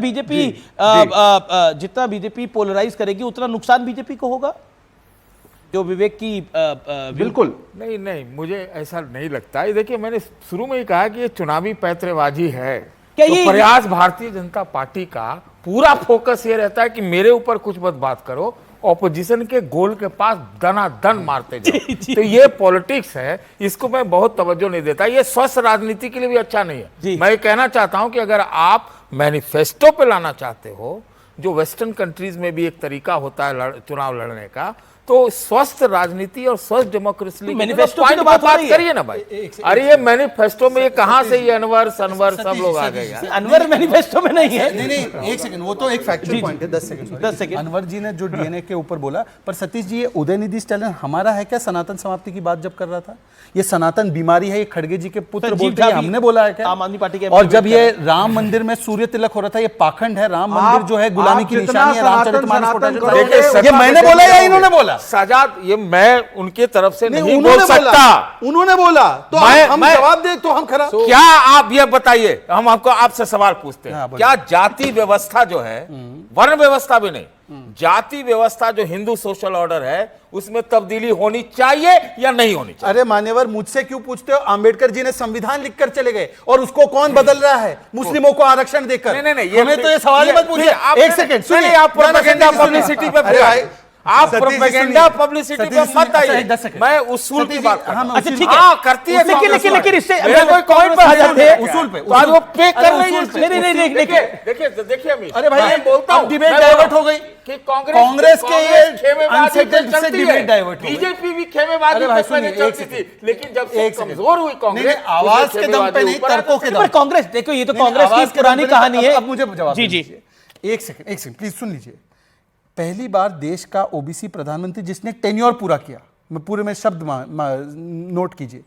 BJP polarise करेगी उतना नुकसान बीजेपी को होगा, जो विवेक की बिल्कुल नहीं नहीं, मुझे ऐसा नहीं लगता है। देखिए, मैंने शुरू में ही कहा कि ये चुनावी पैंतरेबाजी है। क्या तो ये प्रयास भारतीय जनता पार्टी का पूरा फोकस ये रहता है कि मेरे ऊपर कुछ मत बात करो, ऑपोजिशन के गोल के पास दनादन मारते जाओ। तो ये पॉलिटिक्स है, इसको मैं बहुत तवज्जो नहीं देता। ये स्वस्थ राजनीति के लिए भी अच्छा नहीं है। मैं ये कहना चाहता हूं कि अगर आप मैनिफेस्टो पे लाना चाहते हो, जो वेस्टर्न कंट्रीज में भी एक तरीका होता है चुनाव लड़ने का, तो स्वस्थ राजनीति और स्वस्थ डेमोक्रेसी मैनिफेस्टो की तो बात बात करिए ना भाई। अरे ये मैनिफेस्टो में ये कहां से ये अनवर सनवर सब लोग आ गए यार? अनवर मैनिफेस्टो में नहीं है। नहीं, एक सेकंड, वो तो एक फैक्चुअल पॉइंट है। 10 सेकंड। अनवर जी ने जो डीएनए के ऊपर बोला, पर सतीश जी, ये उदयनिधि स्टालिन हमारा है क्या? सनातन समाप्ति की बात जब कर रहा था, ये सनातन बीमारी है, ये खड़गे जी के पुत्र बोलते हैं, हमने बोला है क्या? आम आदमी पार्टी के और जब ये राम मंदिर में सूर्य तिलक हो रहा था, ये पाखंड है, राम मंदिर जो है गुलामी की निशानी है, रामचरितमानस, ये मैंने बोला या इन्होंने बोला? सजाद, ये मैं उनके तरफ से नहीं बोल उन्होंने सकता। उन्होंने बोला तो हम जवाब दे तो हम खरा। क्या आप ये बताइए, हम आपको आपसे सवाल पूछते हैं, क्या जाति व्यवस्था जो है, वर्ण व्यवस्था भी नहीं, जाति व्यवस्था जो हिंदू सोशल ऑर्डर है, उसमें तब्दीली होनी चाहिए या नहीं होनी चाहिए? अरे मान्यवर, मुझसे क्यों पूछते हो? अंबेडकर जी ने संविधान लिखकर चले गए, और उसको कौन बदल रहा है? मुस्लिमों को आरक्षण देकर। नहीं, हमें तो ये सवाल ही मत पूछिए। एक सेकंड सुनिए, आप प्रोपेगेंडा पब्लिसिटी पे आप प्रोपेगेंडा पब्लिसिटी पे मत आइए। मैं उसूल की बात कर रहा हूं। अच्छा ठीक है, हाँ करती है, लेकिन इससे कोई पॉइंट पर आ जाते हैं उसूल पे, तो आज वो पे कर रही है। नहीं, देखिए अमीर, अरे भाई, मैं बोलता हूं, डिबेट डाइवर्ट हो गई कि कांग्रेस के ये अनसेटल्ड से डिबेट डाइवर्ट हो गई। बीजेपी भी खेमेबाजी में चलती थी, लेकिन जब से कमजोर हुई कांग्रेस, आवाज के दम पे नहीं, तर्कों के दम पर कांग्रेस, देखो ये तो कांग्रेस की पुरानी कहानी है। अब मुझे जवाब जी। एक सेकंड प्लीज सुन लीजिए। पहली बार देश का ओबीसी प्रधानमंत्री जिसने टेन्योर पूरा किया, मैं पूरे में शब्द नोट कीजिए,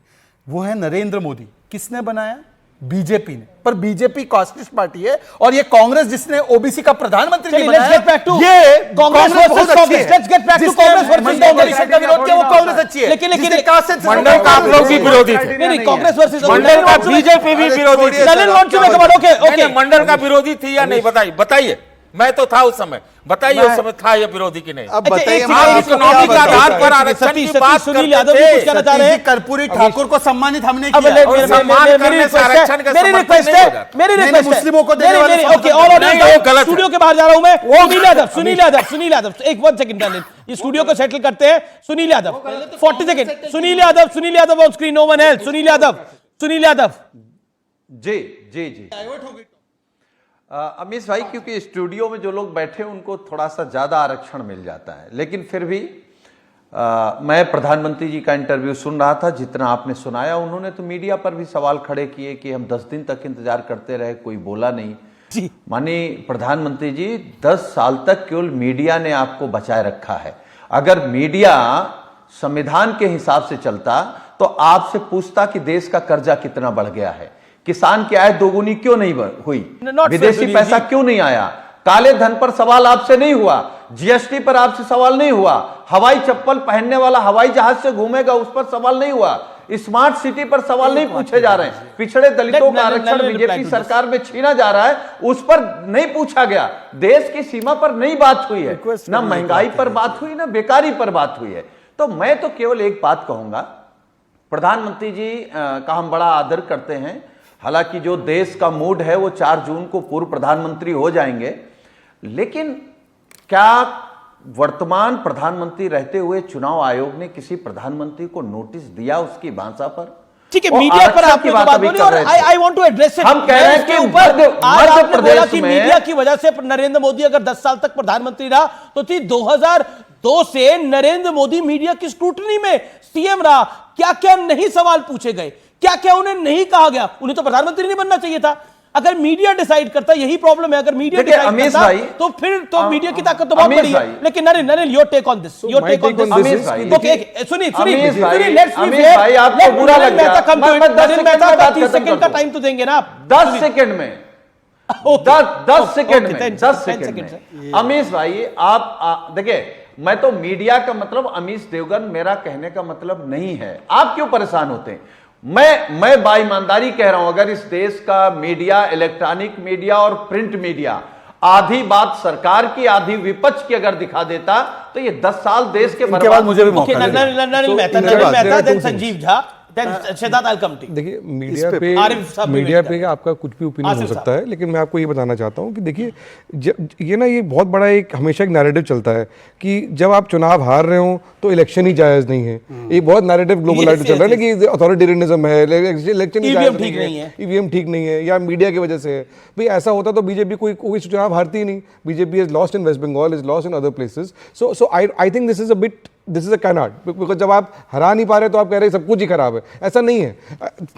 वो है नरेंद्र मोदी। किसने बनाया? बीजेपी ने। पर बीजेपी कास्टिस्ट पार्टी है, और ये कांग्रेस जिसने ओबीसी का प्रधानमंत्री नहीं बनाया, ये कांग्रेस बहुत अच्छी है। का विरोध किया, वो कांग्रेस अच्छी है। लेकिन मंडल का आप लोग भी विरोधी थे। नहीं, कांग्रेस वर्सेस मंडल का बीजेपी भी विरोधी ओके, मंडल का विरोधी थी या नहीं? बताइए। मैं तो था उस समय, बताइए उस समय था ये विरोधी की नहीं? अब बताइए, इकोनॉमिक आधार पर आरक्षण की बात सुनील यादव भी कुछ कहना चाह रहे हैं। कर्पूरी ठाकुर को सम्मानित हमने किया। मेरी रिक्वेस्ट मुस्लिमों को देने वाले स्टूडियो के बाहर जा रहा हूं मैं। सुनील यादव एक 1 सेकंड, ये स्टूडियो को सेटल करते हैं। Sunil Yadav 40 second. Sunil Yadav on screen, no one else. Sunil Yadav ji Amish भाई, क्योंकि स्टूडियो में जो लोग बैठे उनको थोड़ा सा ज्यादा आरक्षण मिल जाता है, लेकिन फिर भी मैं प्रधानमंत्री जी का इंटरव्यू सुन रहा था, जितना आपने सुनाया। उन्होंने तो मीडिया पर भी सवाल खड़े किए कि हम 10 दिन तक इंतजार करते रहे, कोई बोला नहीं। माननीय प्रधानमंत्री जी, 10 साल तक केवल मीडिया ने आपको बचाए रखा है। अगर मीडिया संविधान के हिसाब से चलता तो आपसे पूछता कि देश का कर्जा कितना बढ़ गया है, किसान की आय दोगुनी क्यों नहीं हुई, विदेशी पैसा क्यों नहीं आया, काले धन पर सवाल आपसे नहीं हुआ, जीएसटी पर आपसे सवाल नहीं हुआ, हवाई चप्पल पहनने वाला हवाई जहाज से घूमेगा उस पर सवाल नहीं हुआ, स्मार्ट सिटी पर सवाल नहीं पूछे जा रहे हैं, पिछड़े दलितों का आरक्षण बीजेपी सरकार में छीना जा रहा है, उस पर नहीं पूछा गया, देश की सीमा पर नहीं बात हुई है, ना महंगाई पर बात हुई, ना बेकारी पर बात हुई है। तो मैं तो केवल एक बात कहूंगा, प्रधानमंत्री जी का हम बड़ा आदर करते हैं। हालांकि जो देश का मूड है वो 4 जून को पूर्व प्रधानमंत्री हो जाएंगे, लेकिन क्या वर्तमान प्रधानमंत्री रहते हुए चुनाव आयोग ने किसी प्रधानमंत्री को नोटिस दिया उसकी भाषा पर? ठीक है, मीडिया पर आपने बात बोली और I want to address it. हम कह रहे हैं कि मध्य प्रदेश में मीडिया की वजह से नरेंद्र मोदी अगर 10 साल तक प्रधानमंत्री रहा तो 2002 से नरेंद्र मोदी मीडिया की स्क्रूटनी में सीएम रहा। क्या क्या नहीं सवाल पूछे गए, क्या क्या उन्हें नहीं कहा गया? उन्हें तो प्रधानमंत्री नहीं बनना चाहिए था। अगर मीडिया डिसाइड करता, यही प्रॉब्लम है, अगर मीडिया डिसाइड करता तो फिर तो मीडिया की ताकत तो बहुत बड़ी है। लेकिन Narendra your take on this, your take on this. Okay सुनिए लेट्स बी फेयर, आपको बुरा लग गया, नरेंद्र मेहता 30 सेकंड का टाइम तो देंगे ना आप? 10 सेकंड में 10 सेकंड में अमीश भाई, आप देखिए, मैं तो मीडिया का मतलब अमीश देवगन मेरा कहने का मतलब नहीं है। आप क्यों परेशान होते हैं? मैं बाईमानदारी कह रहा हूं, अगर इस देश का मीडिया, इलेक्ट्रॉनिक मीडिया और प्रिंट मीडिया आधी बात सरकार की, आधी विपक्ष की अगर दिखा देता तो ये 10 साल देश के इनके बाद मुझे भी मौका Okay, दे दीजिए। नलिन मेहता, इनके बाद, there are then two things. Sanjeev Jha, then Shehzad Al-Kamti। देखिए आरिफ साहब भी मीडिया वेट पे कर आपका कुछ भी ओपिनियन हो आसिफ सकता है, लेकिन मैं आपको ये बताना चाहता हूँ कि देखिए ये ना, ये बहुत बड़ा एक हमेशा एक नैरेटिव चलता है कि जब आप चुनाव हार रहे हो तो इलेक्शन ही जायज़ नहीं है। ये बहुत नैरेटिव ग्लोबल नैरेटिव चल रहा है ना कि अथॉरिटेरियनिज्म है, इलेक्शन ही जायज़ नहीं है, ईवीएम ठीक नहीं है या मीडिया की वजह से है। भाई ऐसा होता तो बीजेपी कोई चुनाव हारती ही नहीं। BJP is lost in West Bengal, is lost in other places. So I think this is a cannot, because जब आप हरा नहीं पा रहे तो आप कह रहे हैं सब कुछ ही खराब है। ऐसा नहीं है,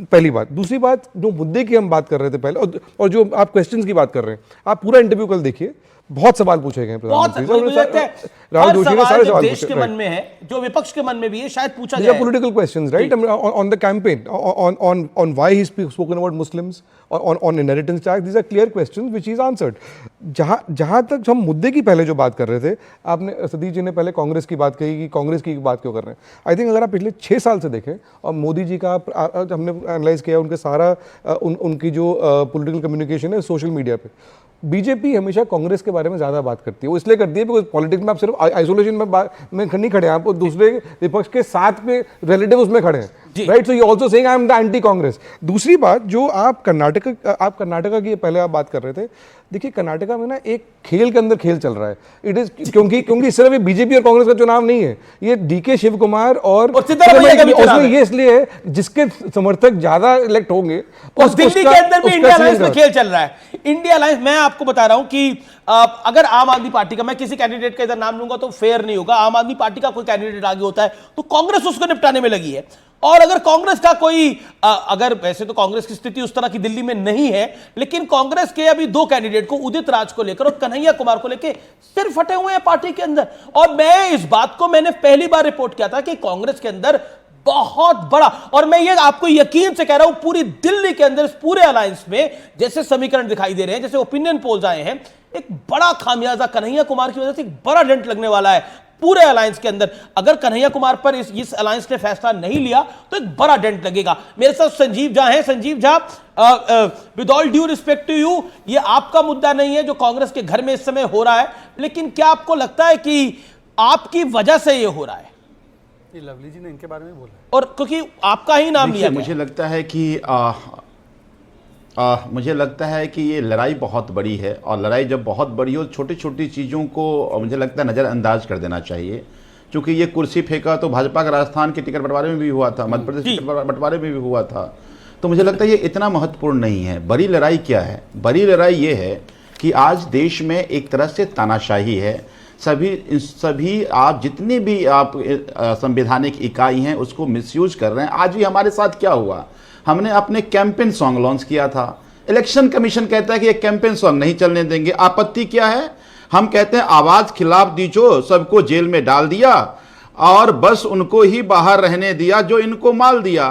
पहली बात। दूसरी बात, जो मुद्दे की हम बात कर रहे थे पहले और जो आप क्वेश्चंस की बात कर रहे हैं, आप पूरा इंटरव्यू कल देखिए, बहुत सवाल पूछे गए प्रधानमंत्री से। राहुल जोशी ने सारे सवाल देश के मन में है, जो विपक्ष के मन में भी है, शायद पूछा जाए। Political questions, right? On the campaign, on why he's spoken about Muslims, on inheritance tax, these are clear questions which he's answered. जहाँ तक हम मुद्दे की पहले जो बात कर रहे थे, आपने सतीश जी ने पहले कांग्रेस की बात कही कि कांग्रेस की बात क्यों कर रहे हैं। आई थिंक अगर आप पिछले 6 साल से देखें और मोदी जी का हमने एनालाइज किया, उनके सारा उनकी जो पॉलिटिकल कम्युनिकेशन है सोशल मीडिया पे, बीजेपी हमेशा कांग्रेस के बारे में ज्यादा बात करती है। वो इसलिए करती है बिकॉज पॉलिटिक्स में आप सिर्फ आइसोलेशन में नहीं खड़े हैं, आप दूसरे विपक्ष के साथ में रिलेटिव उसमें खड़े हैं, right. So you also saying I am the anti Congress. दूसरी बात, जो आप कर्नाटका की पहले आप बात कर रहे थे, देखिए कर्नाटका में ना एक खेल के अंदर खेल चल रहा है। इट इज क्योंकि सिर्फ ये बीजेपी और कांग्रेस का चुनाव नहीं है, ये डीके शिव कुमार और उसमें ये इसलिए है जिसके समर्थक ज्यादा इलेक्ट होंगे। दिल्ली के अंदर भी इंडिया अलायंस में खेल चल रहा है। इंडिया अलायंस, मैं आपको बता रहा हूं कि अगर आम आदमी पार्टी का, मैं किसी कैंडिडेट का इधर नाम लूंगा तो फेयर नहीं होगा, आम आदमी पार्टी का कोई कैंडिडेट आगे होता है तो कांग्रेस उसको निपटाने में लगी है। और अगर कांग्रेस का कोई अगर, वैसे तो कांग्रेस की स्थिति उस तरह की दिल्ली में नहीं है, लेकिन कांग्रेस के अभी 2 कैंडिडेट को, उदित राज को लेकर और कन्हैया कुमार को लेकर सिर फटे हुए हैं पार्टी के अंदर। और मैं इस बात को मैंने पहली बार रिपोर्ट किया था कि कांग्रेस के अंदर बहुत बड़ा, और मैं ये आपको यकीन से कह रहा हूं, पूरी दिल्ली के अंदर, इस पूरे अलायंस में जैसे समीकरण दिखाई दे रहे हैं, जैसे ओपिनियन पोल्स आए हैं, एक बड़ा खामियाजा कन्हैया कुमार की वजह से एक बड़ा डेंट लगने वाला है पूरे अलायंस के अंदर। अगर कन्हैया कुमार पर इस अलायंस ने फैसला नहीं लिया तो एक बड़ा डेंट लगेगा। मेरे साथ संजीव झा हैं। Sanjeev Jha, with all due respect to you, ये आपका मुद्दा नहीं है जो कांग्रेस के घर में इस समय हो रहा है, लेकिन क्या आपको लगता है कि आपकी वजह से ये हो रहा है? लवली जी ने इनके बारे में बोला, और क्योंकि आपका ही नाम लिया, मुझे लगता है कि मुझे लगता है कि ये लड़ाई बहुत बड़ी है, और लड़ाई जब बहुत बड़ी हो, छोटी छोटी चीज़ों को मुझे लगता है नज़रअंदाज कर देना चाहिए। क्योंकि ये कुर्सी फेंका तो भाजपा का राजस्थान के टिकट बंटवारे में भी हुआ था, मध्य प्रदेश टिकट बंटवारे में भी हुआ था, तो मुझे लगता है ये इतना महत्वपूर्ण नहीं है। बड़ी लड़ाई क्या है? बड़ी लड़ाई ये है कि आज देश में एक तरह से तानाशाही है। सभी आप जितने भी आप संवैधानिक इकाई हैं उसको मिसयूज कर रहे हैं। आज भी हमारे साथ क्या हुआ, हमने अपने कैंपेन सॉन्ग लॉन्च किया था, इलेक्शन कमीशन कहता है कि ये कैंपेन सॉन्ग नहीं चलने देंगे। आपत्ति क्या है? हम कहते हैं आवाज खिलाफ दीजो, सबको जेल में डाल दिया और बस उनको ही बाहर रहने दिया जो इनको माल दिया।